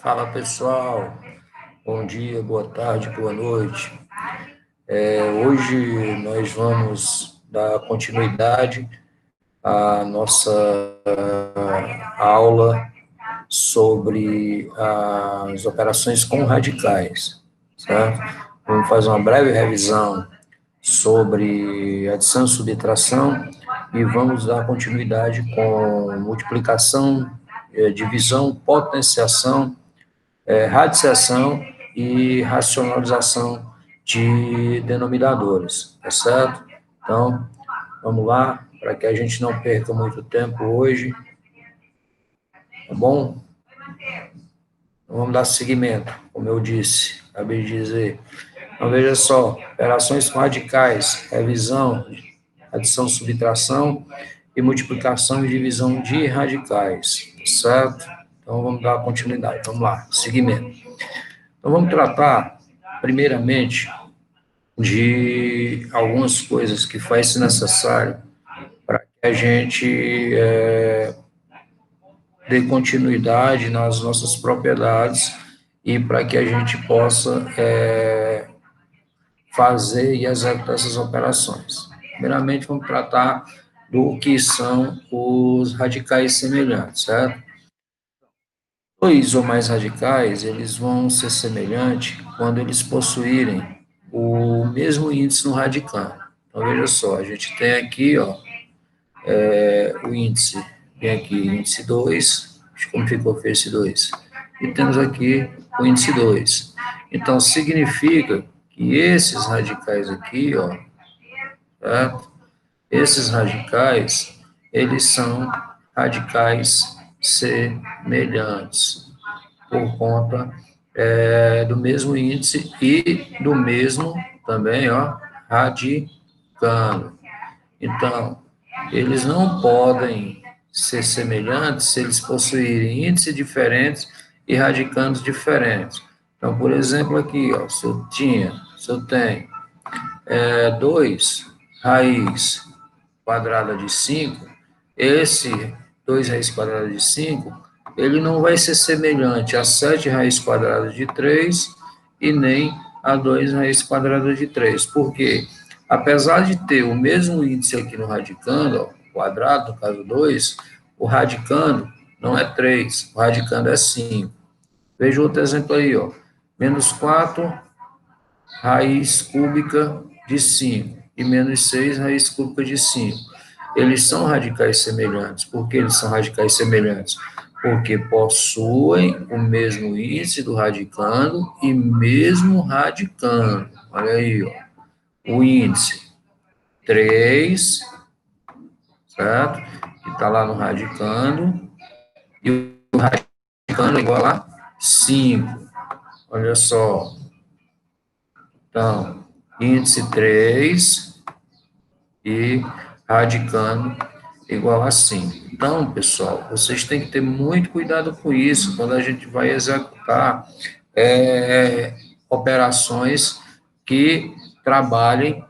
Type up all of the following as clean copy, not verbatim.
Fala pessoal, bom dia, boa tarde, boa noite. Hoje nós vamos dar continuidade à nossa aula sobre as operações com radicais, certo? Vamos fazer uma breve revisão sobre adição e subtração e vamos dar continuidade com multiplicação, divisão, potenciação, radiciação e racionalização de denominadores, tá certo? Então, vamos lá, para que a gente não perca muito tempo hoje, tá bom? Então, vamos dar seguimento, como eu disse, acabei de dizer. Então, veja só, operações com radicais, revisão, adição, subtração e multiplicação e divisão de radicais, tá certo? Então, vamos dar continuidade, vamos lá, seguimento. Então, vamos tratar, primeiramente, de algumas coisas que faz necessário para que a gente dê continuidade nas nossas propriedades e para que a gente possa fazer e executar essas operações. Primeiramente, vamos tratar do que são os radicais semelhantes, certo? Dois ou mais radicais, eles vão ser semelhantes quando eles possuírem o mesmo índice no radicando. Então, veja só, a gente tem aqui, ó, o índice, tem aqui índice 2, como ficou esse 2? E temos aqui o índice 2. Então, significa que esses radicais aqui, ó, certo? Esses radicais, eles são radicais semelhantes, por conta do mesmo índice e do mesmo também, ó, radicando. Então, eles não podem ser semelhantes se eles possuírem índices diferentes e radicandos diferentes. Então, por exemplo, aqui, ó, se eu tenho 2 raiz quadrada de 5, esse 2 raiz quadrada de 5, ele não vai ser semelhante a 7 raiz quadrada de 3 e nem a 2 raiz quadrada de 3. Por quê? Apesar de ter o mesmo índice aqui no radicando, ó, quadrado, no caso 2, o radicando não é 3, o radicando é 5. Veja outro exemplo aí, ó. Menos 4 raiz cúbica de 5 e menos 6 raiz cúbica de 5. Eles são radicais semelhantes. Por que eles são radicais semelhantes? Porque possuem o mesmo índice do radicando e mesmo radicando. Olha aí, ó. O índice 3, certo? Que está lá no radicando, e o radicando é igual a 5. Olha só. Então, índice 3 e radicando igual a 5. Então, pessoal, vocês têm que ter muito cuidado com isso quando a gente vai executar operações que trabalhem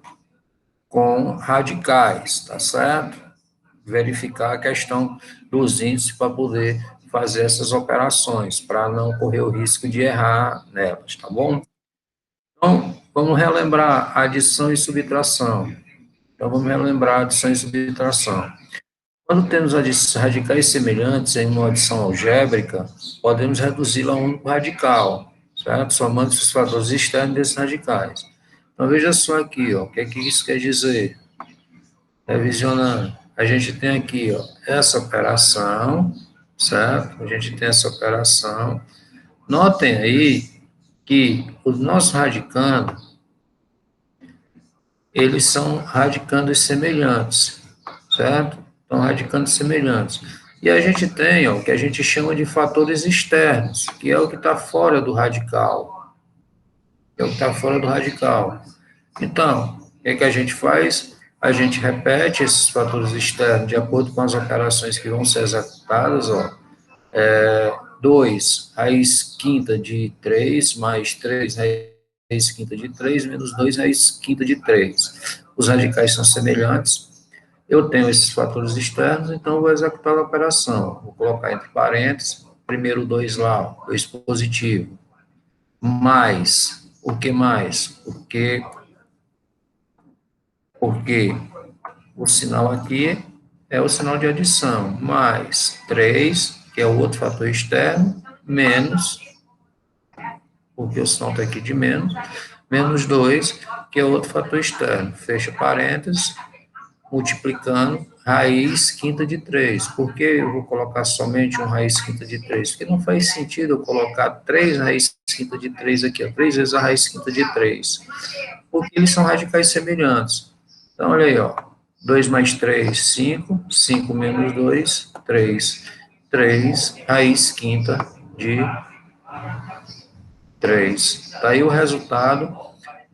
com radicais, tá certo? Verificar a questão dos índices para poder fazer essas operações, para não correr o risco de errar nelas, tá bom? Então, vamos relembrar adição e subtração. Então, vamos relembrar adição e subtração. Quando temos radicais semelhantes em uma adição algébrica, podemos reduzi-la a um único radical, certo? Somando os fatores externos desses radicais. Então, veja só aqui, ó, o que é que isso quer dizer? Revisionando, a gente tem aqui, ó, essa operação, certo? A gente tem essa operação. Notem aí que os nossos radicandos, eles são radicandos semelhantes, certo? São radicandos semelhantes. E a gente tem, ó, o que a gente chama de fatores externos, que é o que está fora do radical. É o que está fora do radical. Então, o que é que a gente faz? A gente repete esses fatores externos de acordo com as operações que vão ser executadas, ó. 2 raiz quinta de 3 mais 3 raiz quinta de 3 menos 2 raiz quinta de 3. Os radicais são semelhantes. Eu tenho esses fatores externos, então eu vou executar a operação. Vou colocar entre parênteses primeiro 2 lá, 2 positivo, mais, o que mais? Porque o sinal aqui é o sinal de adição, mais 3, que é o outro fator externo, menos, porque o sinal está aqui de menos 2, que é outro fator externo. Fecha parênteses, multiplicando raiz quinta de 3. Por que eu vou colocar somente um raiz quinta de 3? Porque não faz sentido eu colocar 3 raiz quinta de 3 aqui, ó, 3 vezes a raiz quinta de 3. Porque eles são radicais semelhantes. Então, olha aí, ó. 2 mais 3, 5. 5 menos 2, 3. 3 raiz quinta de 3. Está aí o resultado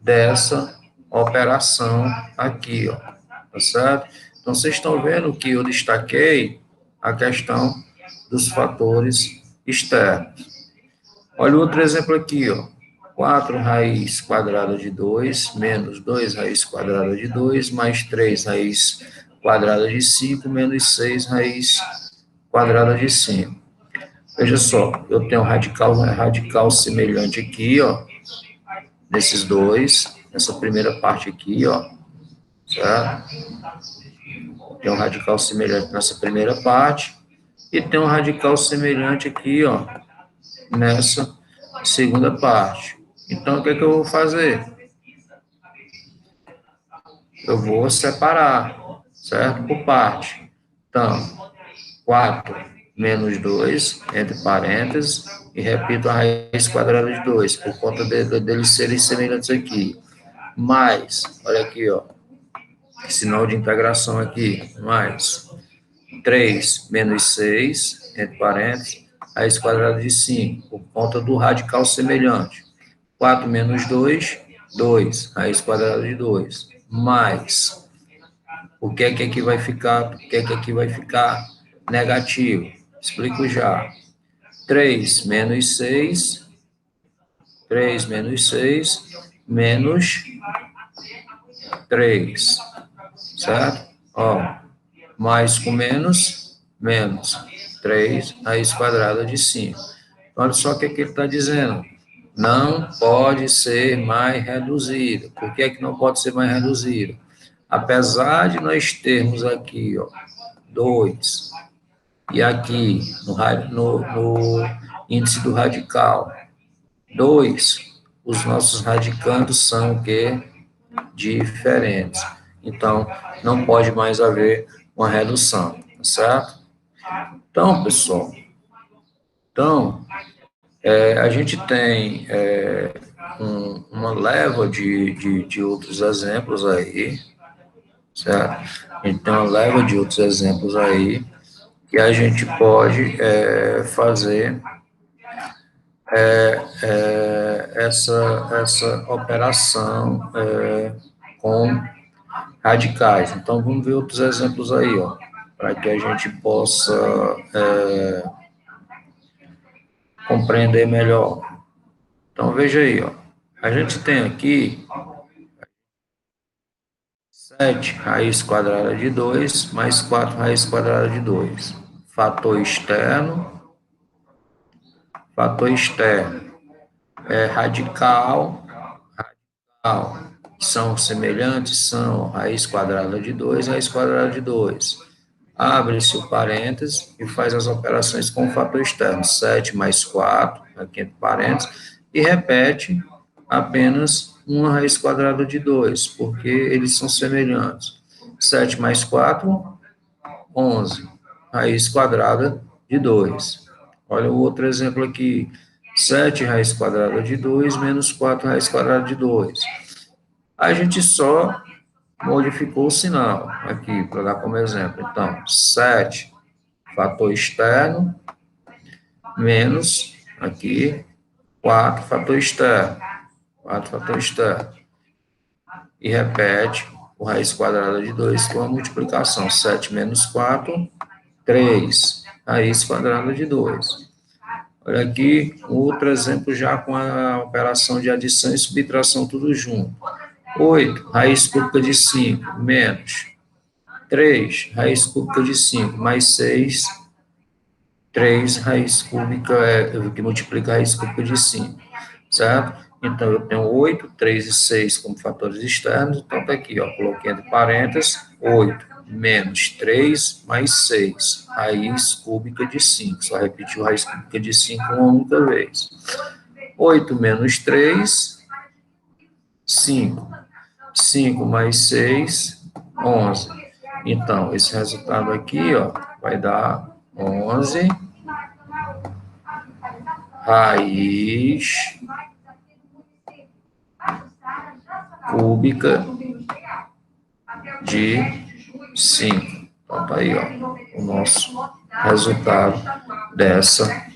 dessa operação aqui, ó, tá certo? Então, vocês estão vendo que eu destaquei a questão dos fatores externos. Olha o outro exemplo aqui, ó. 4 raiz quadrada de 2, menos 2 raiz quadrada de 2, mais 3 raiz quadrada de 5, menos 6 raiz quadrada de 5. Veja só, eu tenho um radical semelhante aqui, ó, nesses dois, nessa primeira parte aqui, ó, certo? Tem um radical semelhante nessa primeira parte, e tem um radical semelhante aqui, ó, nessa segunda parte. Então, o que é que eu vou fazer? Eu vou separar, certo? Por parte. Então, 4 menos 2, entre parênteses, e repito a raiz quadrada de 2, por conta deles serem semelhantes aqui. Mais, olha aqui, ó, sinal de integração aqui, mais 3 menos 6, entre parênteses, raiz quadrada de 5, por conta do radical semelhante. 4 menos 2, 2, raiz quadrada de 2, mais, o que é que aqui vai ficar, o que é que aqui vai ficar negativo? Explico já. 3 menos 6, 3 menos 6, menos 3, certo? Ó, mais com menos, menos 3, raiz quadrada de 5. Olha só o que ele está dizendo. Não pode ser mais reduzido. Por que é que não pode ser mais reduzido? Apesar de nós termos aqui, ó, 2, e aqui no índice do radical, 2, os nossos radicandos são o quê? Diferentes. Então, não pode mais haver uma redução, tá certo? Então, pessoal, a gente tem uma leva de outros exemplos aí, certo? Então, uma leva de outros exemplos aí que a gente pode fazer essa operação com radicais. Então, vamos ver outros exemplos aí, ó, para que a gente possa compreender melhor. Então, veja aí, ó, a gente tem aqui 7 raiz quadrada de 2 mais 4 raiz quadrada de 2. Fator externo é radical, são semelhantes, são raiz quadrada de 2, raiz quadrada de 2. Abre-se o parênteses e faz as operações com o fator externo, 7 mais 4, aqui entre parênteses, e repete apenas uma raiz quadrada de 2, porque eles são semelhantes. 7 mais 4, 11, raiz quadrada de 2. Olha o outro exemplo aqui, 7 raiz quadrada de 2 menos 4 raiz quadrada de 2. A gente só modificou o sinal aqui, para dar como exemplo. Então, 7, fator externo, menos, aqui, 4, fator externo. 4, fator externo. E repete o raiz quadrada de 2 com a multiplicação. 7 menos 4, 3, raiz quadrada de 2. Olha aqui, outro exemplo já com a operação de adição e subtração tudo junto. 8, raiz cúbica de 5, menos 3, raiz cúbica de 5, mais 6, 3 raiz cúbica, que multiplica a raiz cúbica de 5, certo? Então, eu tenho 8, 3 e 6 como fatores externos, então tá aqui, ó, coloquei entre parênteses, 8 menos 3 mais 6, raiz cúbica de 5, só repetiu raiz cúbica de 5 uma única vez. 8 menos 3, 5. 5 mais 6, 11. Então, esse resultado aqui, ó, vai dar 11 raiz cúbica de 5. Então, tá aí, ó, o nosso resultado dessa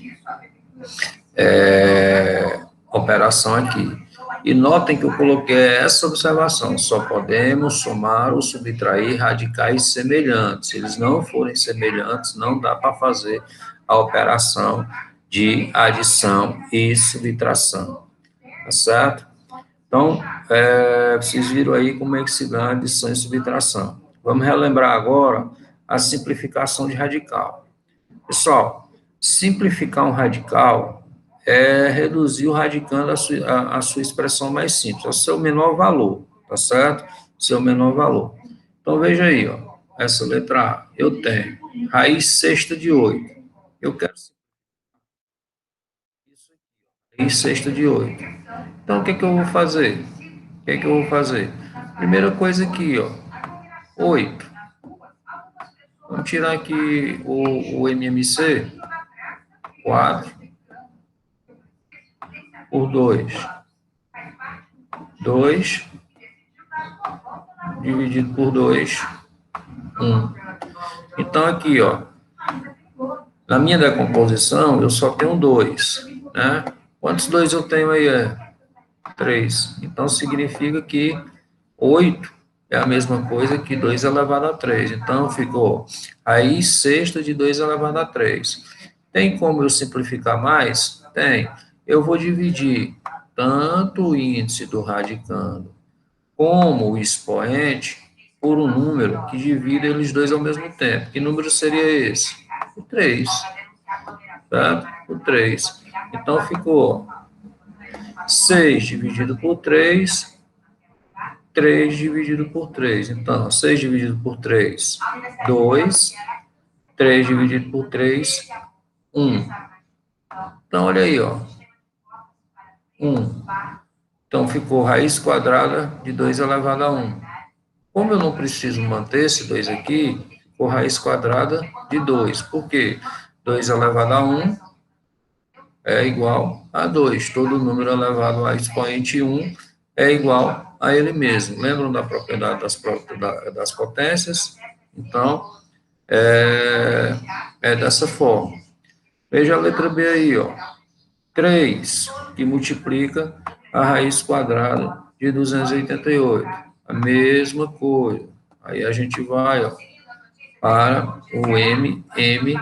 operação aqui. E notem que eu coloquei essa observação: só podemos somar ou subtrair radicais semelhantes. Se eles não forem semelhantes, não dá para fazer a operação de adição e subtração. Tá certo? Então, vocês viram aí como é que se dá adição e subtração. Vamos relembrar agora a simplificação de radical. Pessoal, simplificar um radical é reduzir o radicando a sua expressão mais simples, ao seu menor valor, tá certo? Seu menor valor. Então, veja aí, ó, essa letra A, eu tenho raiz sexta de 8. Eu quero isso aqui, raiz sexta de 8. Então, o que eu vou fazer? O que eu vou fazer? Primeira coisa aqui, ó, 8. Vamos tirar aqui o MMC, 4 por 2. 2 dividido por 2, 1. Então, aqui, ó, na minha decomposição, eu só tenho 2, né? Quantos 2 eu tenho aí? 3. Então, significa que 8 é a mesma coisa que 2 elevado a 3. Então, ficou raiz sexta de 2 elevado a 3. Tem como eu simplificar mais? Tem. Eu vou dividir tanto o índice do radicando como o expoente por um número que divida eles dois ao mesmo tempo. Que número seria esse? O 3. Tá? O 3. Então, ficou 6 dividido por 3, 3 dividido por 3. Então, 6 dividido por 3, 2. 3 dividido por 3, 1. Então, olha aí, ó. 1. Então, ficou raiz quadrada de 2 elevado a 1. Como eu não preciso manter esse 2 aqui, ficou raiz quadrada de 2. Por quê? 2 elevado a 1 é igual a 2. Todo número elevado a expoente 1 é igual a ele mesmo. Lembram da propriedade das potências? Então, é dessa forma. Veja a letra B aí, ó. 3, que multiplica a raiz quadrada de 288. A mesma coisa. Aí a gente vai, ó, para o MMC.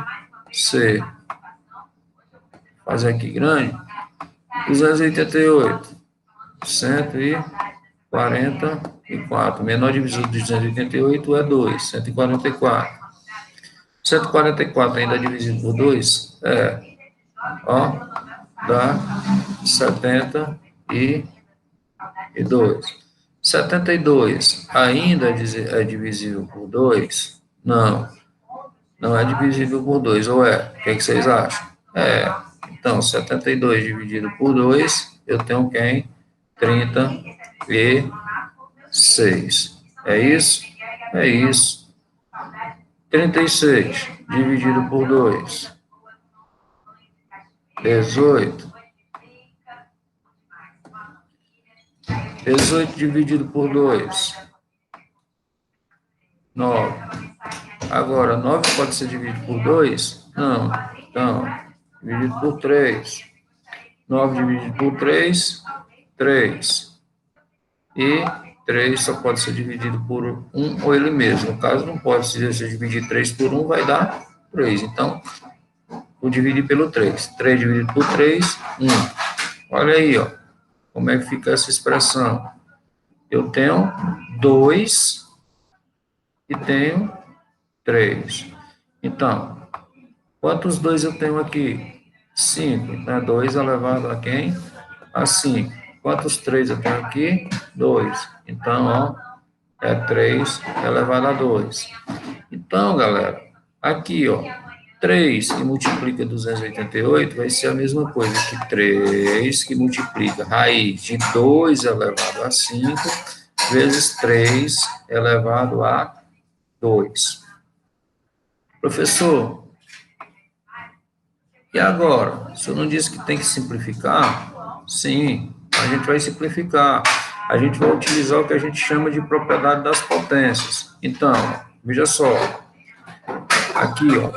Fazer aqui grande. 288. 144. Menor divisor de 288 é 2. 144. 144 ainda dividido por 2? Ó, dá 72. 72 ainda é divisível por 2? Não, não é divisível por 2, ou é? O que, é que vocês acham? Então, 72 dividido por 2, eu tenho quem? 36. É isso? É isso. 36 dividido por 2, 18. 18 dividido por 2, 9. Agora, 9 pode ser dividido por 2? Não. Então, dividido por 3. 9 dividido por 3, 3. E 3 só pode ser dividido por 1 ou ele mesmo. No caso, não pode ser dividir 3 por 1, vai dar 3. Então, vou dividir pelo 3. 3 dividido por 3, 1. Olha aí, ó, como é que fica essa expressão. Eu tenho 2 e tenho 3. Então, Quantos 2 eu tenho aqui? 5, né? 2 elevado a quem? A 5. Quantos 3 eu tenho aqui? 2. Então, ó, é 3 elevado a 2. Então, galera, aqui, ó, 3 que multiplica 288 vai ser a mesma coisa que 3 que multiplica raiz de 2 elevado a 5 vezes 3 elevado a 2. Professor, e agora? O senhor não disse que tem que simplificar? Sim, a gente vai simplificar. A gente vai utilizar o que a gente chama de propriedade das potências. Então, veja só, aqui, ó,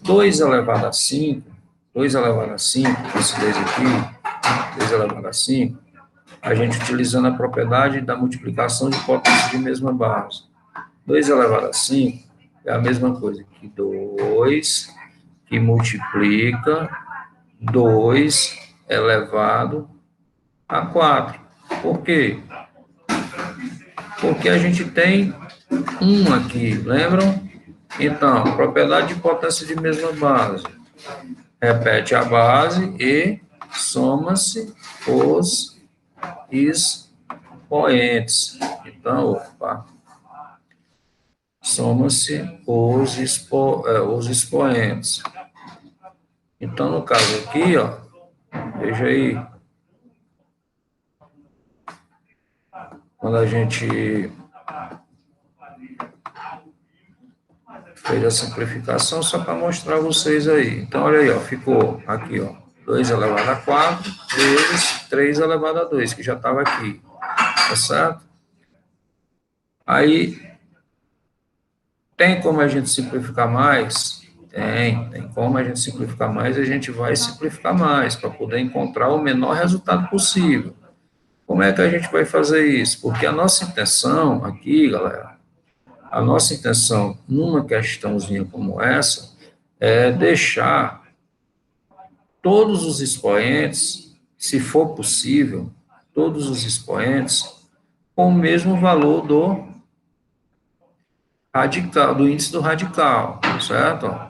2 elevado a 5, 2 elevado a 5, esse 2 aqui, 2 elevado a 5, a gente utilizando a propriedade da multiplicação de potências de mesma base. 2 elevado a 5 é a mesma coisa que 2 que multiplica 2 elevado a 4. Por quê? Porque a gente tem 1 aqui, lembram? Então, propriedade de potência de mesma base. Repete a base e soma-se os expoentes. Então, opa, soma-se os expoentes. Então, no caso aqui, ó, veja aí, quando a gente fez a simplificação, só para mostrar a vocês aí. Então, olha aí, ó, ficou aqui, ó, 2 elevado a 4 vezes 3 elevado a 2, que já estava aqui, tá certo? Aí, tem como a gente simplificar mais? Tem como a gente simplificar mais, a gente vai simplificar mais, para poder encontrar o menor resultado possível. Como é que a gente vai fazer isso? Porque a nossa intenção aqui, galera, a nossa intenção numa questãozinha como essa é deixar todos os expoentes, se for possível, todos os expoentes com o mesmo valor do radical, do índice do radical, certo?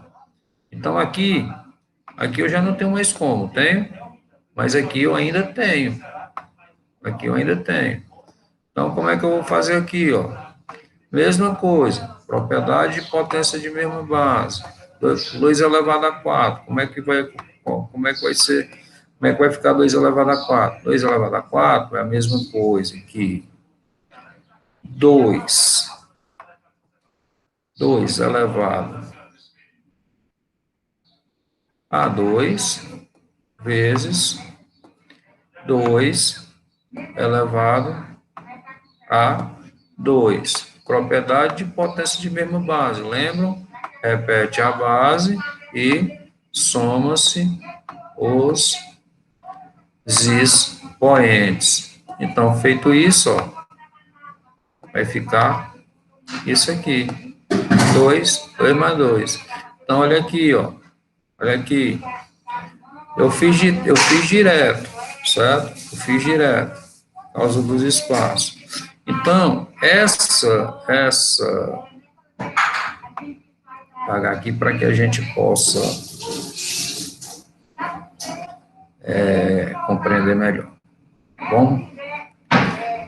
Então, aqui eu já não tenho mais como, tenho? Mas aqui eu ainda tenho. Aqui eu ainda tenho. Então, como é que eu vou fazer aqui, ó? Mesma coisa, propriedade de potência de mesma base. 2 elevado a 4, como é que vai ser, como é que vai ficar 2 elevado a 4? 2 elevado a 4 é a mesma coisa que 2 elevado a 2 vezes 2 elevado a 2. Propriedade de potência de mesma base, lembram? Repete a base e soma-se os expoentes. Então, feito isso, ó, vai ficar isso aqui. 2 mais 2. Então, olha aqui, ó. Olha aqui. Eu fiz direto, certo? Eu fiz direto, por causa dos espaços. Então, pagar aqui para que a gente possa compreender melhor. Tá bom?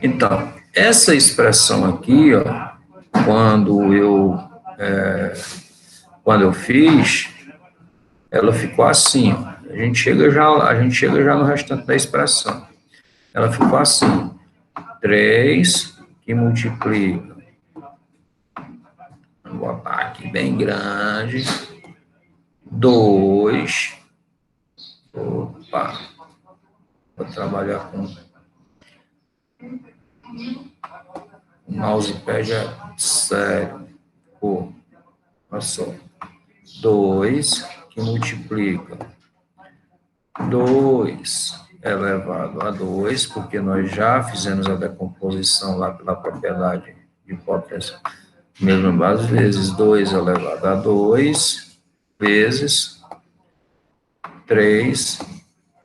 Então, essa expressão aqui, ó, quando eu fiz, ela ficou assim, ó. A gente chega já no restante da expressão. Ela ficou assim: 3 que multiplica, vou botar aqui bem grande, 2, opa, vou trabalhar com o mousepad sério, olha só, 2 que multiplica 2 elevado a 2, porque nós já fizemos a decomposição lá pela propriedade de potência mesma base, vezes 2 elevado a 2, vezes 3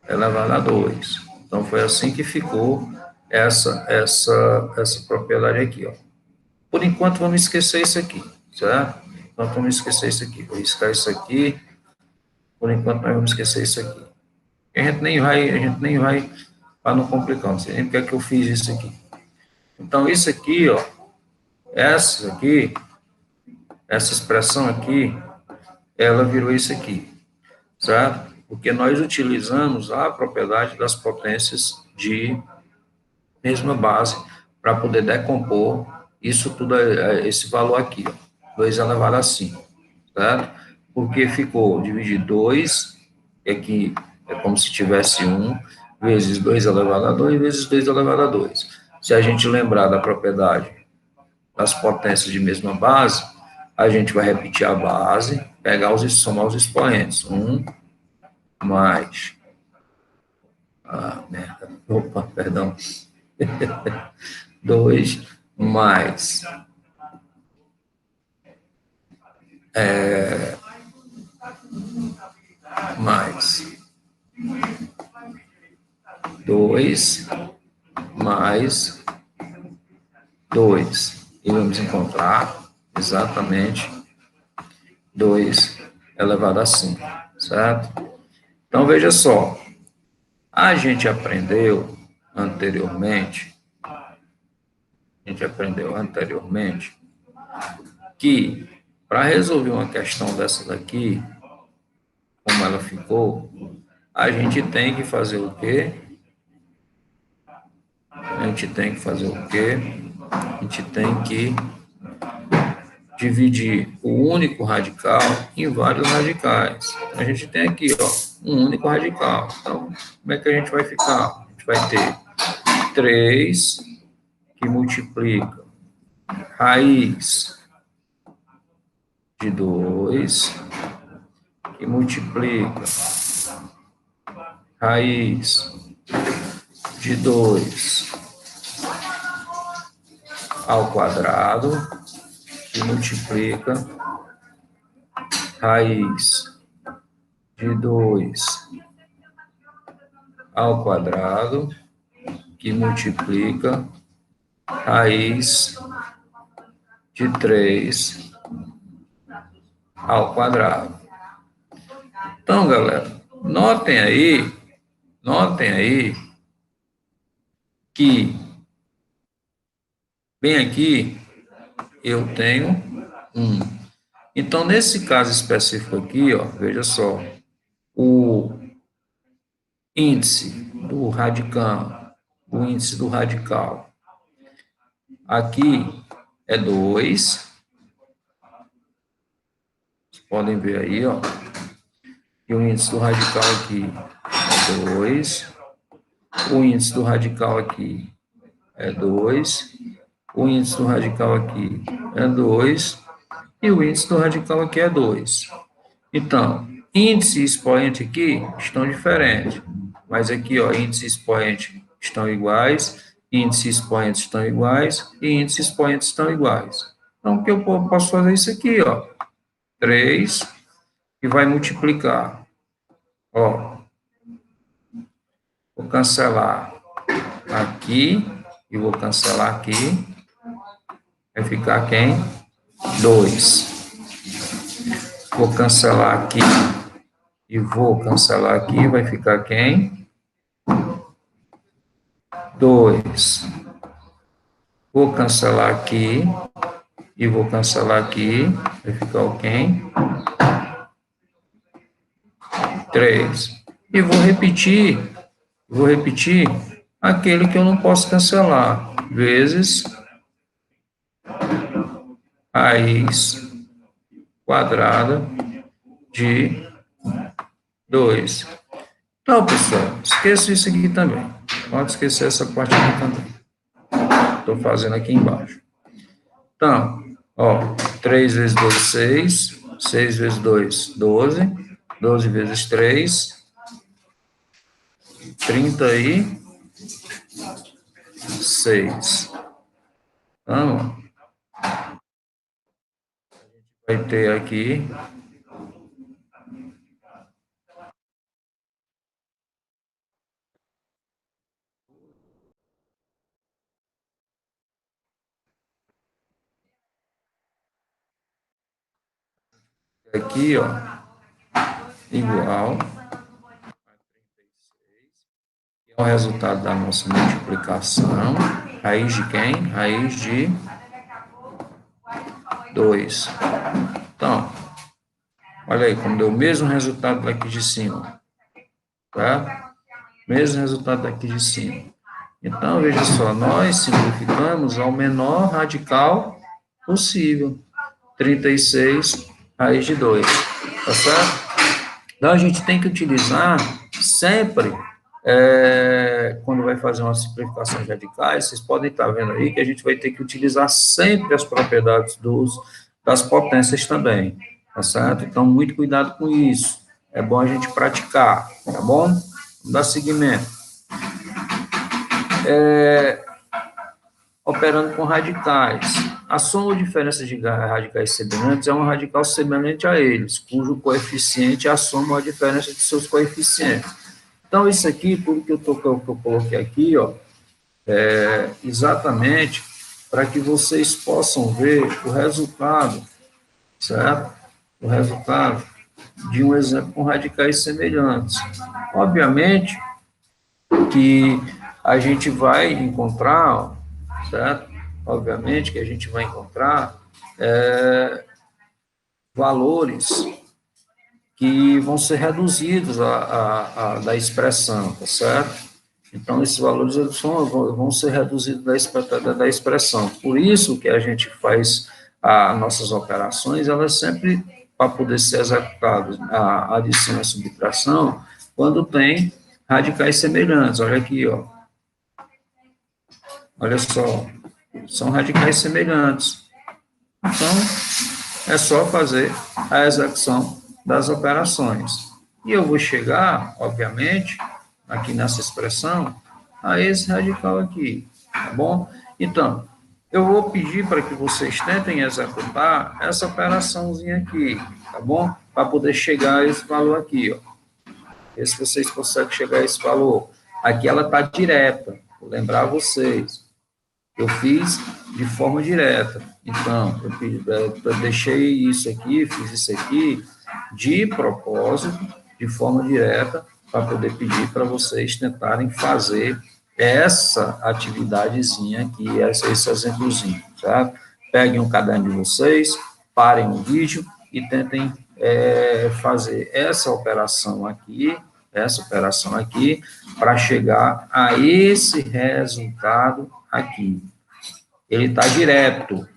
elevado a 2. Então, foi assim que ficou essa propriedade aqui, ó. Por enquanto, vamos esquecer isso aqui, certo? Então, vamos esquecer isso aqui. Vou riscar isso aqui Por enquanto, nós vamos esquecer isso aqui. A gente nem vai, para não complicar, não sei nem porque é que eu fiz isso aqui. Então, isso aqui, ó, essa aqui, essa expressão aqui, ela virou isso aqui, certo? Porque nós utilizamos a propriedade das potências de mesma base para poder decompor isso tudo, esse valor aqui, ó, 2 elevado a 5, certo? Porque ficou dividir 2, aqui é como se tivesse 1, vezes 2 elevado a 2, vezes 2 elevado a 2. Se a gente lembrar da propriedade das potências de mesma base, a gente vai repetir a base, pegar os somar os expoentes. 1 mais. Ah, merda. Opa, perdão. 2 mais. Mais 2 mais 2. E vamos encontrar exatamente 2 elevado a 5, certo? Então, veja só, a gente aprendeu anteriormente, que para resolver uma questão dessa daqui, como ela ficou, a gente tem que fazer o quê? A gente tem que fazer o quê? A gente tem que dividir o único radical em vários radicais. A gente tem aqui, ó, um único radical. Então, como é que a gente vai ficar? A gente vai ter 3 que multiplica raiz de 2 que multiplica raiz de 2 ao quadrado, que multiplica raiz de 2 ao quadrado, que multiplica raiz de 3 ao quadrado. Então, galera, notem aí que bem aqui eu tenho 1. Então, nesse caso específico aqui, ó, veja só, o índice do radical, aqui é 2. Vocês podem ver aí, ó, que o índice do radical aqui é 2. O índice do radical aqui é 2. O índice do radical aqui é 2. E o índice do radical aqui é 2. Então, índice e expoente aqui estão diferentes. Mas aqui, ó, índice e expoente estão iguais, índice e expoente estão iguais, e índice e expoente estão iguais. Então, o que eu posso fazer isso aqui, ó, 3, que vai multiplicar, ó, vou cancelar aqui, e vou cancelar aqui, vai ficar quem? 2. Vou cancelar aqui, e vou cancelar aqui, vai ficar quem? 2. Vou cancelar aqui e vou cancelar aqui, vai ficar o quem? 3. E vou repetir aquele que eu não posso cancelar, vezes raiz quadrada de 2. Então, pessoal, esqueça isso aqui também. Pode esquecer essa parte aqui também. Estou fazendo aqui embaixo. Então, ó, 3 vezes 2, 6. 6 vezes 2, 12. 12 vezes 3, 36. Então, vai ter aqui ó, igual a 36, que é o resultado da nossa multiplicação. Raiz de quem? Raiz de 2. Então, olha aí, como deu o mesmo resultado daqui de cima, tá? Mesmo resultado daqui de cima. Então, veja só, nós simplificamos ao menor radical possível. 36 raiz de 2, tá certo? Então, a gente tem que utilizar sempre, quando vai fazer uma simplificação de radicais, vocês podem estar vendo aí que a gente vai ter que utilizar sempre as propriedades das potências também, tá certo? Então, muito cuidado com isso. É bom a gente praticar, tá bom? Vamos dar seguimento. Operando com radicais. A soma ou diferença de radicais semelhantes é um radical semelhante a eles, cujo coeficiente é a soma ou a diferença de seus coeficientes. Então, isso aqui, tudo que eu coloquei aqui, ó, é exatamente para que vocês possam ver o resultado, certo? O resultado de um exemplo com radicais semelhantes. Obviamente que a gente vai encontrar, certo? Obviamente que a gente vai encontrar valores que vão ser reduzidos da expressão, tá certo? Então, esses valores vão ser reduzidos da expressão. Por isso que a gente faz as nossas operações, elas sempre, para poder ser executadas, a adição e a subtração, quando tem radicais semelhantes. Olha aqui, ó. Olha só, são radicais semelhantes. Então, é só fazer a execução das operações. E eu vou chegar, obviamente, aqui nessa expressão, a esse radical aqui, tá bom? Então, eu vou pedir para que vocês tentem executar essa operaçãozinha aqui, tá bom? Para poder chegar a esse valor aqui, ó. Ver se vocês conseguem chegar a esse valor. Aqui ela está direta, vou lembrar vocês. Eu fiz de forma direta. Então, eu deixei isso aqui, fiz isso aqui de propósito, de forma direta, para poder pedir para vocês tentarem fazer essa atividadezinha aqui, esse exemplozinho, certo? Peguem um caderno de vocês, parem o vídeo e tentem fazer essa operação aqui, para chegar a esse resultado aqui. Ele está direto.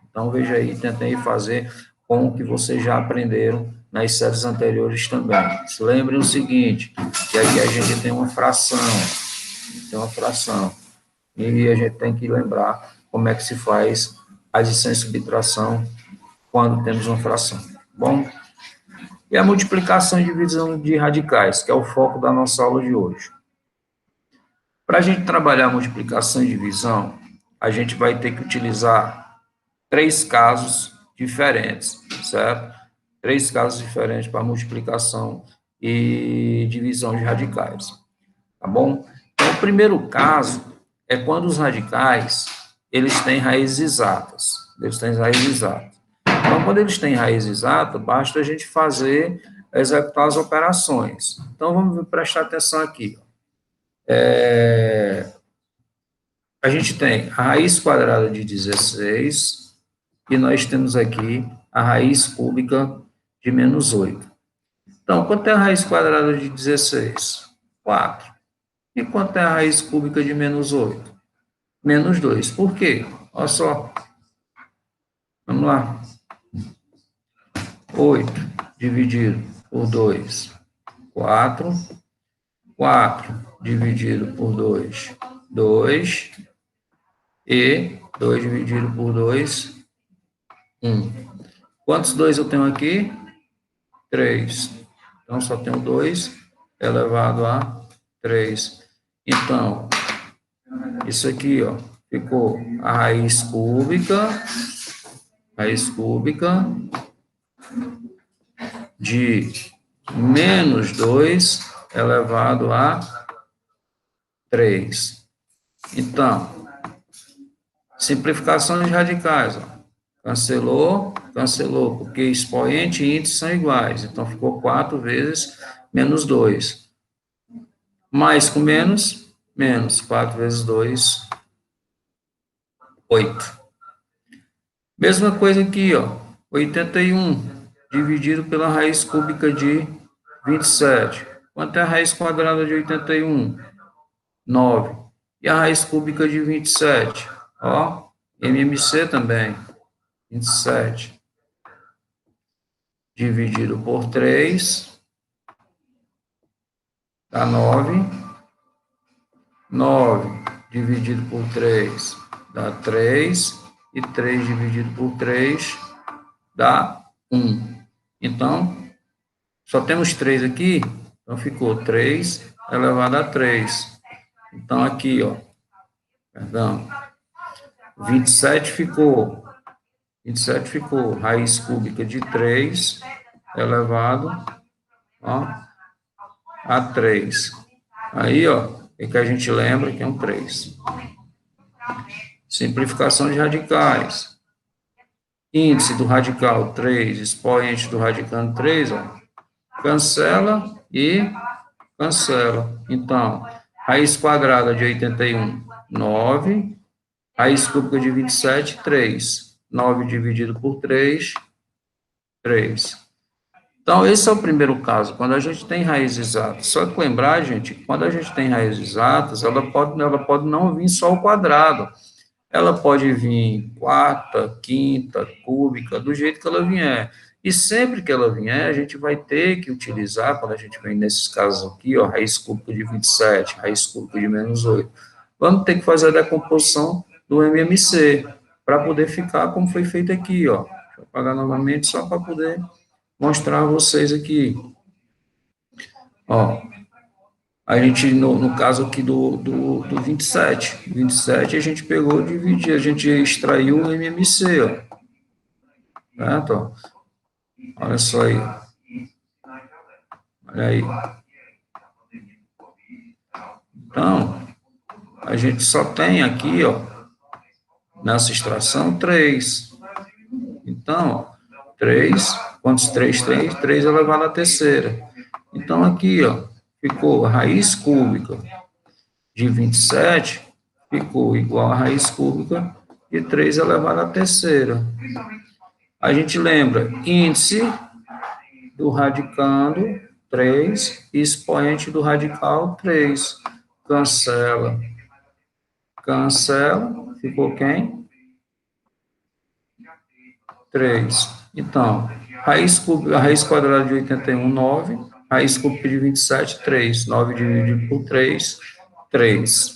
Então, veja aí, tentei fazer com o que vocês já aprenderam nas séries anteriores também. Se lembrem o seguinte, que aqui a gente tem uma fração, e a gente tem que lembrar como é que se faz adição e subtração quando temos uma fração, bom? E a multiplicação e divisão de radicais, que é o foco da nossa aula de hoje. Para a gente trabalhar a multiplicação e divisão, a gente vai ter que utilizar 3 casos diferentes, certo? 3 casos diferentes para multiplicação e divisão de radicais, tá bom? Então, o primeiro caso é quando os radicais, eles têm raízes exatas. Então, quando eles têm raiz exata, basta a gente executar as operações. Então, vamos prestar atenção aqui. A gente tem a raiz quadrada de 16, e nós temos aqui a raiz cúbica de menos 8. Então, quanto é a raiz quadrada de 16? 4. E quanto é a raiz cúbica de menos 8? Menos 2. Por quê? Olha só. Vamos lá. 8 dividido por 2, 4. 4 dividido por 2, 2. E 2 dividido por 2, 1. Quantos 2 eu tenho aqui? 3. Então, só tenho 2 elevado a 3. Então, isso aqui, ó, ficou a raiz cúbica de menos 2 elevado a 3. Então, simplificação de radicais, ó. Cancelou, cancelou, porque expoente e índice são iguais. Então, ficou 4 vezes menos 2. Mais com menos, menos. 4 vezes 2, 8. Mesma coisa aqui, ó. 81 dividido pela raiz cúbica de 27. Quanto é a raiz quadrada de 81? 9. E a raiz cúbica de 27? Ó, MMC também. 27. Dividido por 3, dá 9. 9 dividido por 3 dá 3. E 3 dividido por 3 dá 1. Então, só temos 3 aqui, então ficou 3 elevado a 3. Então, aqui, ó, perdão, 27 ficou, 27 ficou raiz cúbica de 3 elevado, ó, a 3. Aí, ó, é que a gente lembra que é um 3. Simplificação de radicais. Índice do radical 3, expoente do radicando 3, ó, cancela e cancela. Então, raiz quadrada de 81, 9. Raiz cúbica de 27, 3. 9 dividido por 3, 3. Então, esse é o primeiro caso, quando a gente tem raízes exatas. Só que lembrar, gente, quando a gente tem raízes exatas, ela pode não vir só ao quadrado. Ela pode vir quarta, quinta, cúbica, do jeito que ela vier. E sempre que ela vier, a gente vai ter que utilizar, quando a gente vem nesses casos aqui, ó, raiz cúbica de 27, raiz cúbica de menos 8, vamos ter que fazer a decomposição do MMC, para poder ficar como foi feito aqui, ó. Deixa eu apagar novamente, só para poder mostrar a vocês aqui. Ó, a gente, no caso aqui do 27. 27 a gente pegou, dividiu, a gente extraiu o MMC, ó. Certo? Ó. Olha só aí. Olha aí. Então, a gente só tem aqui, ó, nessa extração, 3. Então, ó, 3, quantos 3 tem? 3 elevado à terceira. Então, aqui, ó, ficou a raiz cúbica de 27, ficou igual a raiz cúbica de 3 elevado à terceira. A gente lembra, índice do radicando, 3, e expoente do radical, 3. Cancela. Cancela, ficou quem? 3. Então, raiz cúbica, a raiz quadrada de 81, 9. Raiz cúbica de 27, 3. 9 dividido por 3, 3.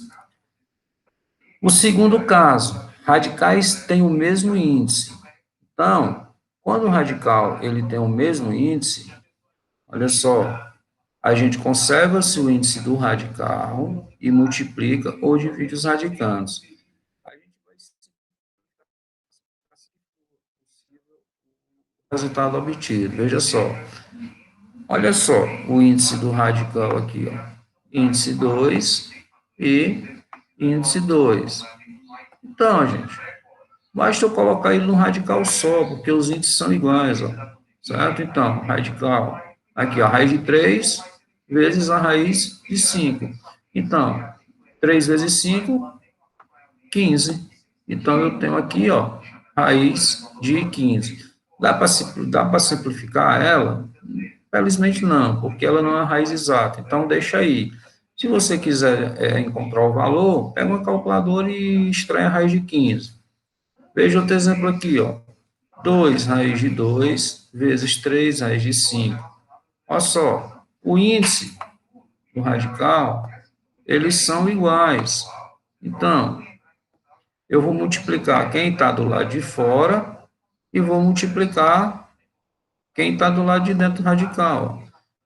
O segundo caso, radicais têm o mesmo índice. Então, quando o radical ele tem o mesmo índice, olha só, a gente conserva-se o índice do radical e multiplica ou divide os radicandos. A gente vai o resultado obtido. Veja só. Olha só o índice do radical aqui, ó. Índice 2 e índice 2. Então, gente, basta eu colocar ele no radical só, porque os índices são iguais, ó. Certo? Então, radical. Aqui, ó, a raiz de 3 vezes a raiz de 5. Então, 3 vezes 5, 15. Então, eu tenho aqui, ó, raiz de 15. Dá para simplificar ela? Felizmente não, porque ela não é a raiz exata. Então, deixa aí. Se você quiser encontrar o valor, pega uma calculadora e extrai a raiz de 15. Veja outro exemplo aqui, ó. 2 raiz de 2 vezes 3 raiz de 5. Olha só, o índice do radical, eles são iguais. Então, eu vou multiplicar quem está do lado de fora e vou multiplicar quem está do lado de dentro do radical.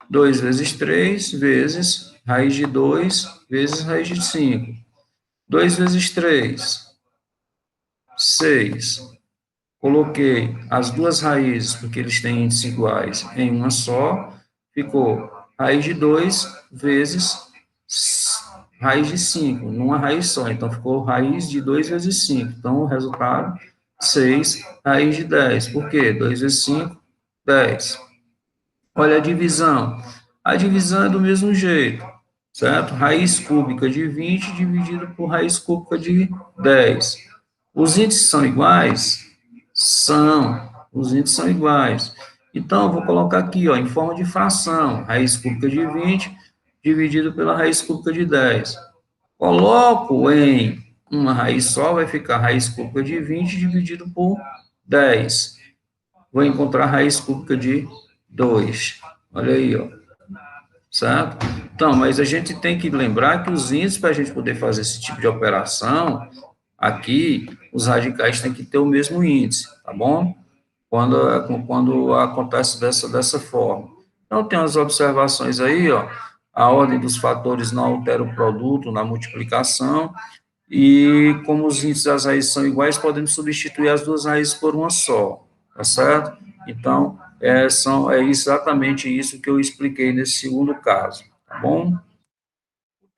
2 vezes 3 vezes raiz de 2 vezes raiz de 5. 2 vezes 3, 6. Coloquei as duas raízes, porque eles têm índices iguais, em uma só. Ficou raiz de 2 vezes raiz de 5, numa raiz só. Então, ficou raiz de 2 vezes 5. Então, o resultado 6 raiz de 10. Por quê? 2 vezes 5, 10. Olha a divisão. A divisão é do mesmo jeito, certo? Raiz cúbica de 20 dividido por raiz cúbica de 10. Os índices são iguais? São. Os índices são iguais. Então, eu vou colocar aqui, ó, em forma de fração, raiz cúbica de 20 dividido pela raiz cúbica de 10. Coloco em uma raiz só, vai ficar raiz cúbica de 20 dividido por 10. Vou encontrar a raiz cúbica de 2. Olha aí, ó. Certo? Então, mas a gente tem que lembrar que os índices, para a gente poder fazer esse tipo de operação, aqui, os radicais têm que ter o mesmo índice, tá bom? Quando acontece dessa forma. Então, tem as observações aí, ó. A ordem dos fatores não altera o produto na multiplicação, e como os índices das raízes são iguais, podemos substituir as duas raízes por uma só, tá certo? Então, é exatamente isso que eu expliquei nesse segundo caso, tá bom?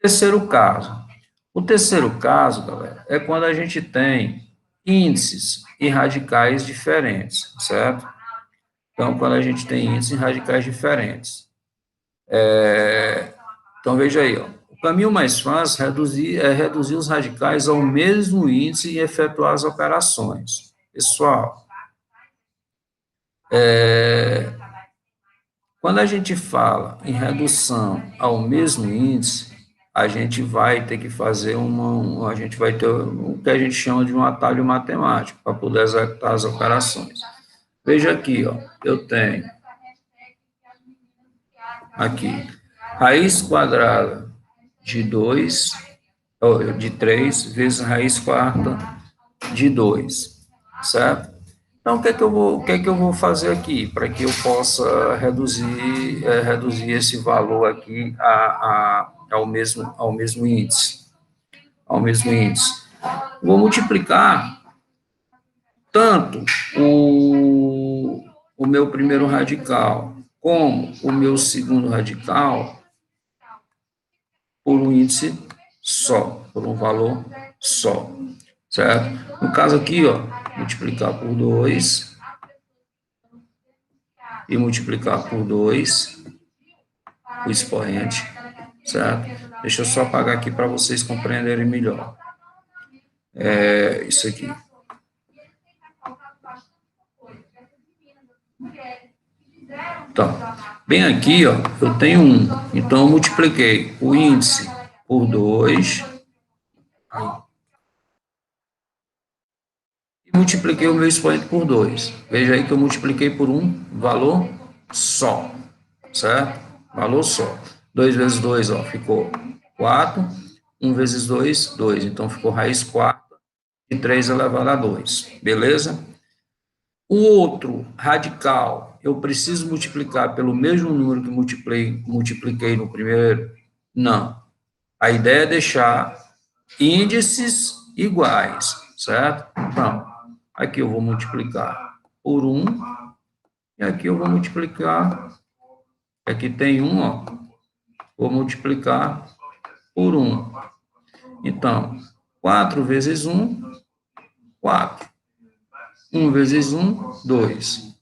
Terceiro caso. O terceiro caso, galera, é quando a gente tem índices e radicais diferentes, certo? Então, quando a gente tem índices e radicais diferentes. Então, veja aí, ó. O caminho mais fácil é reduzir os radicais ao mesmo índice e efetuar as operações. Pessoal, quando a gente fala em redução ao mesmo índice, a gente vai ter que fazer a gente vai ter o que a gente chama de um atalho matemático para poder executar as operações. Veja aqui, ó, eu tenho aqui raiz quadrada de 2, de 3 vezes raiz quarta de 2, certo? Então, o que é que eu vou fazer aqui para que eu possa reduzir esse valor aqui ao mesmo índice, ao mesmo índice? Vou multiplicar tanto o meu primeiro radical como o meu segundo radical por um índice só, por um valor só, certo? No caso aqui, ó, multiplicar por 2 e multiplicar por 2 o expoente, certo? Deixa eu só apagar aqui para vocês compreenderem melhor. Isso aqui. Então, bem aqui, ó, eu tenho 1. Então, eu multipliquei o índice por 2 e multipliquei o meu expoente por 2. Veja aí que eu multipliquei por um valor só, certo? Valor só. 2 vezes 2, ó, ficou 4. 1 vezes 2, 2. Então, ficou raiz quarta de 3 elevado a 2. Beleza? O outro radical, eu preciso multiplicar pelo mesmo número que multipliquei no primeiro? Não. A ideia é deixar índices iguais, certo? Então, aqui eu vou multiplicar por 1, e aqui eu vou multiplicar, aqui tem 1, ó, vou multiplicar por 1. Então, 4 vezes 1, 4. 1 vezes 1, 2.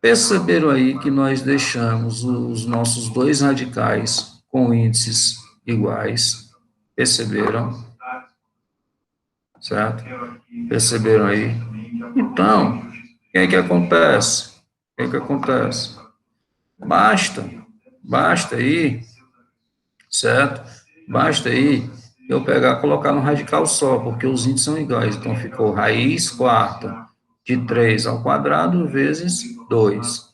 Perceberam aí que nós deixamos os nossos dois radicais com índices iguais? Perceberam? Certo? Perceberam aí? Então, o que é que acontece? O que é que acontece? Basta aí, certo? Basta aí eu pegar, colocar no radical só, porque os índices são iguais. Então, ficou raiz quarta de 3 ao quadrado vezes 2.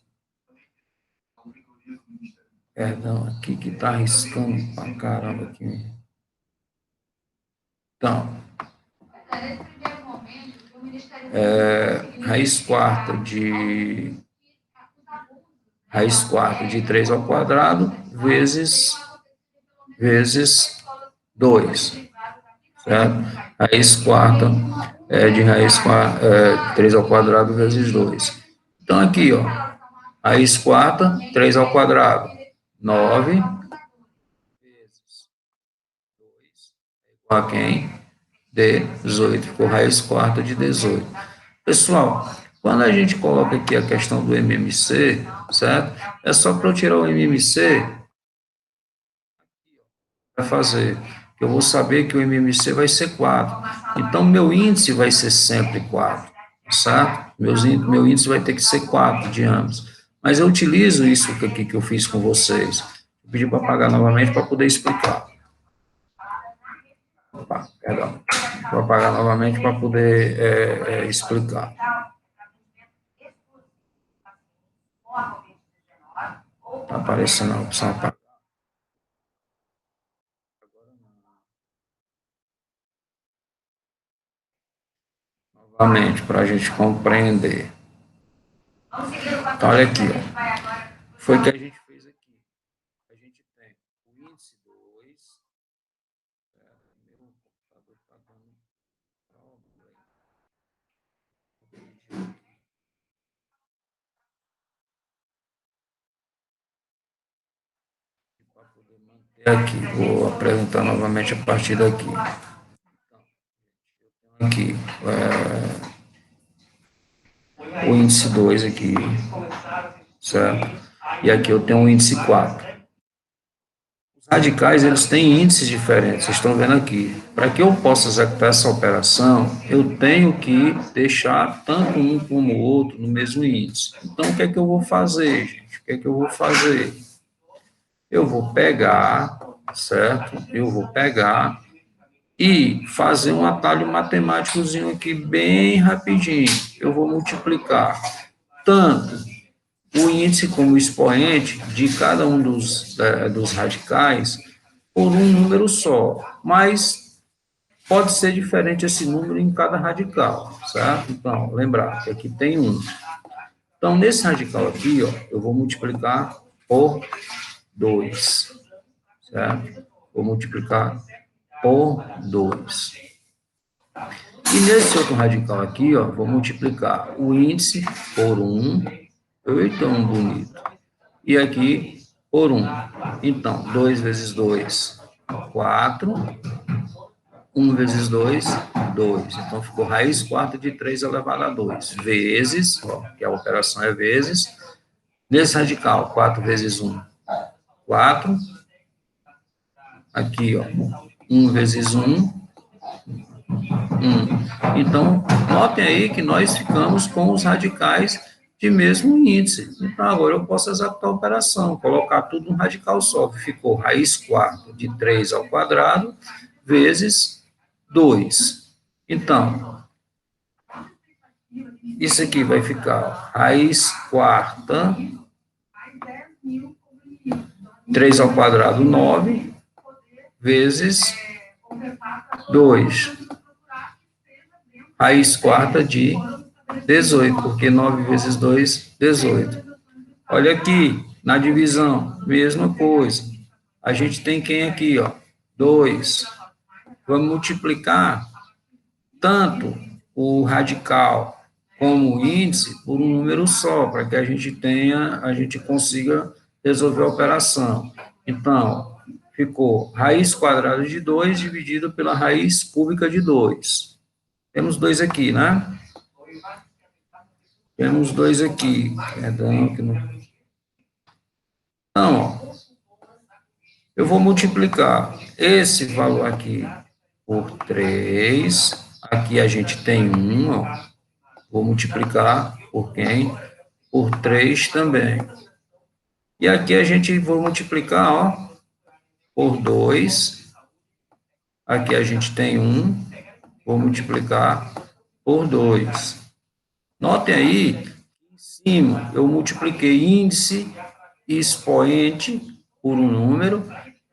Perdão, aqui que tá arriscando pra caramba aqui. Então, raiz quarta de 3 ao quadrado vezes 2, certo? Raiz quarta de 3 ao quadrado vezes 2. Então, aqui, ó, raiz quarta, 3 ao quadrado, 9 vezes 2 é igual a quem? 18, ficou raiz quarta de 18. Pessoal, quando a gente coloca aqui a questão do MMC, certo? É só para eu tirar o MMC para fazer. Eu vou saber que o MMC vai ser 4. Então, meu índice vai ser sempre 4, certo? Meu índice vai ter que ser 4 de ambos. Mas eu utilizo isso aqui que eu fiz com vocês. Vou pedir para apagar novamente para poder explicar. Opa, perdão. Vou apagar novamente para poder explicar. Está aparecendo a opção apagar. Novamente, para a gente compreender. Então, olha aqui, ó. Foi o que a gente fez aqui. A gente tem o índice 2. Meu computador está dando problema. Para poder manter aqui, vou apresentar novamente a partir daqui. Aqui, o índice 2 aqui, certo? E aqui eu tenho o índice 4. Os radicais, eles têm índices diferentes, vocês estão vendo aqui. Para que eu possa executar essa operação, eu tenho que deixar tanto um como o outro no mesmo índice. Então, o que é que eu vou fazer, gente? O que é que eu vou fazer? Eu vou pegar, certo? Eu vou pegar e fazer um atalho matemáticozinho aqui bem rapidinho. Eu vou multiplicar tanto o índice como o expoente de cada um dos radicais por um número só, mas pode ser diferente esse número em cada radical, certo? Então, lembrar que aqui tem um. Então, nesse radical aqui, ó, eu vou multiplicar por 2, certo? Vou multiplicar por 2. E nesse outro radical aqui, ó, vou multiplicar o índice por 1. Eita, um bonito. E aqui por 1. Então, 2 vezes 2, 4. 1 vezes 2, 2. Então, ficou raiz quarta de 3 elevado a 2. Vezes, ó, que a operação é vezes. Nesse radical, 4 vezes 1, 4. Aqui, ó, 1 vezes 1, 1. Então, notem aí que nós ficamos com os radicais de mesmo índice. Então, agora eu posso executar a operação, colocar tudo no radical só. Ficou raiz quarta de 3 ao quadrado, vezes 2. Então, isso aqui vai ficar raiz quarta, 3 ao quadrado, 9, vezes 2. Raiz quarta de 18, porque 9 vezes 2, 18. Olha aqui, na divisão, mesma coisa. A gente tem quem aqui, ó? 2. Vamos multiplicar tanto o radical como o índice por um número só, para que a gente consiga resolver a operação. Então, ficou raiz quadrada de 2 dividido pela raiz cúbica de 2. Temos 2 aqui, né? Temos 2 aqui. Perdão, que não... Então, ó, eu vou multiplicar esse valor aqui por 3. Aqui a gente tem 1, ó. Vou multiplicar por quem? Por 3 também. E aqui a gente vai multiplicar, ó, por 2. Aqui a gente tem 1. Vou multiplicar por 2. Notem aí, em cima eu multipliquei índice e expoente por um número,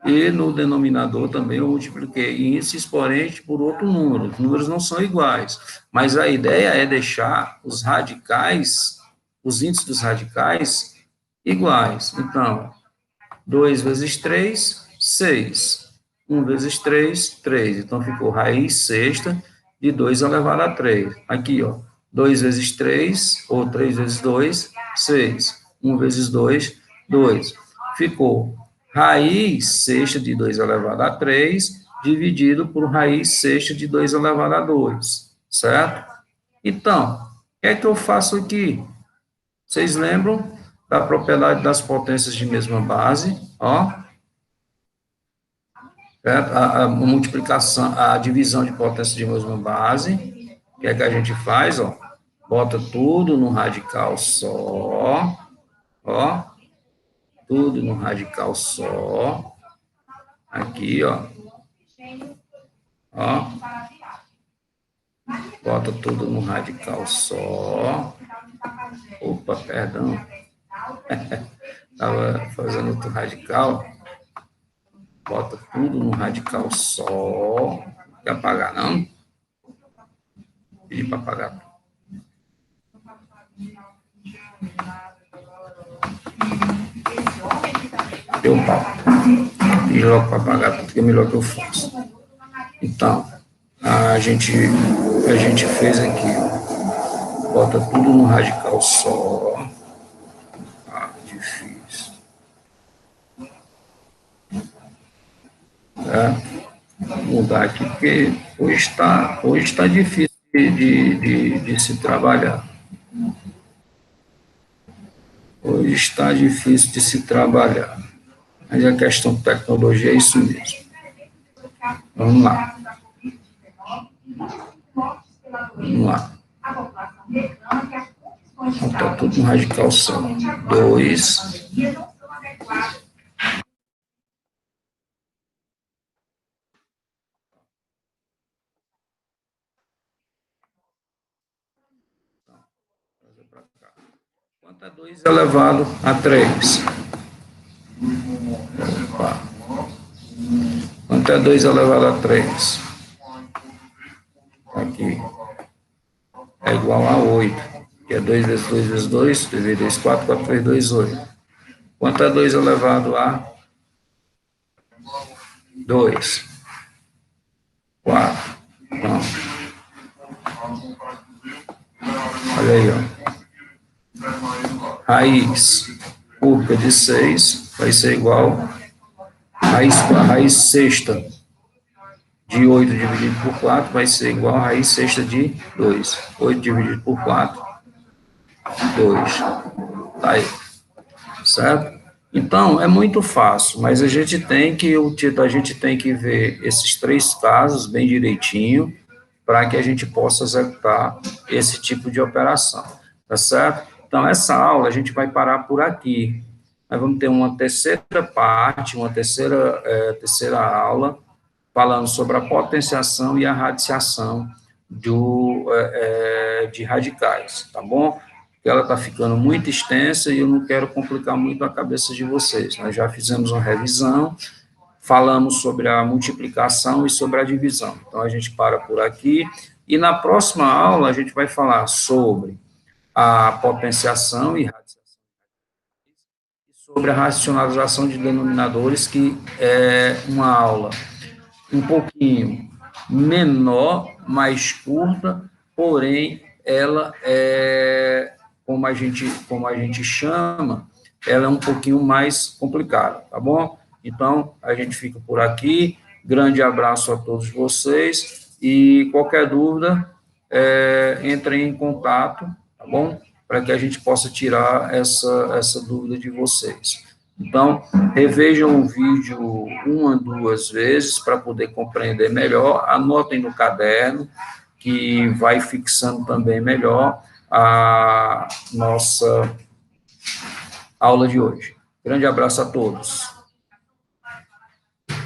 e no denominador também eu multipliquei índice e expoente por outro número. Os números não são iguais, mas a ideia é deixar os radicais, os índices dos radicais, iguais. Então, 2 vezes 3, 6. 1 vezes 3, 3. Então, ficou raiz sexta de 2 elevado a 3. Aqui, ó, 2 vezes 3, ou 3 vezes 2, 6. 1 vezes 2, 2. Ficou raiz sexta de 2 elevado a 3, dividido por raiz sexta de 2 elevado a 2, certo? Então, que é que eu faço aqui? Vocês lembram da propriedade das potências de mesma base? Ó, certo? A multiplicação, a divisão de potências de mesma base. O que é que a gente faz? Ó, bota tudo no radical só. Ó, tudo no radical só. Aqui, ó. Ó. Bota tudo no radical só. Opa, perdão. Estava fazendo outro radical. Bota tudo no radical só. Não quer apagar, não? Pedi para apagar. Deu pau. Pedi logo para apagar tudo, que é melhor que eu faço. Então, a gente fez aqui, ó. Bota tudo no radical só. Ah, difícil. Vou mudar aqui, porque hoje está difícil de se trabalhar. Hoje está difícil de se trabalhar. Mas a questão de tecnologia é isso mesmo. Vamos lá. Vamos lá. Está tudo no radical só. 2. Quanto é 2 elevado a 3? Opa. Quanto é 2 elevado a 3? Aqui. É igual a 8. Que é 2 vezes 2 vezes 2, 2 vezes 2, 4, 4 vezes 2, 8. Quanto é 2 elevado a 2? 4. Então, olha aí, ó. Raiz cúbica de 6 vai ser igual a raiz sexta de 8 dividido por 4 vai ser igual a raiz sexta de 2. 8 dividido por 4, 2. Tá aí. Certo? Então, é muito fácil, mas a gente tem que ver esses 3 casos bem direitinho para que a gente possa executar esse tipo de operação. Tá certo? Então, essa aula a gente vai parar por aqui. Nós vamos ter uma terceira parte, uma terceira aula, falando sobre a potenciação e a radiciação de radicais, tá bom? Porque ela está ficando muito extensa e eu não quero complicar muito a cabeça de vocês. Nós já fizemos uma revisão, falamos sobre a multiplicação e sobre a divisão. Então, a gente para por aqui, e na próxima aula a gente vai falar sobre a potenciação e radiciação, sobre a racionalização de denominadores, que é uma aula um pouquinho menor, mais curta, porém, ela é, como a gente chama, ela é um pouquinho mais complicada, tá bom? Então, a gente fica por aqui, grande abraço a todos vocês, e qualquer dúvida, entrem em contato, tá bom? Para que a gente possa tirar essa dúvida de vocês. Então, revejam o vídeo 1 a 2 vezes para poder compreender melhor, anotem no caderno, que vai fixando também melhor a nossa aula de hoje. Grande abraço a todos.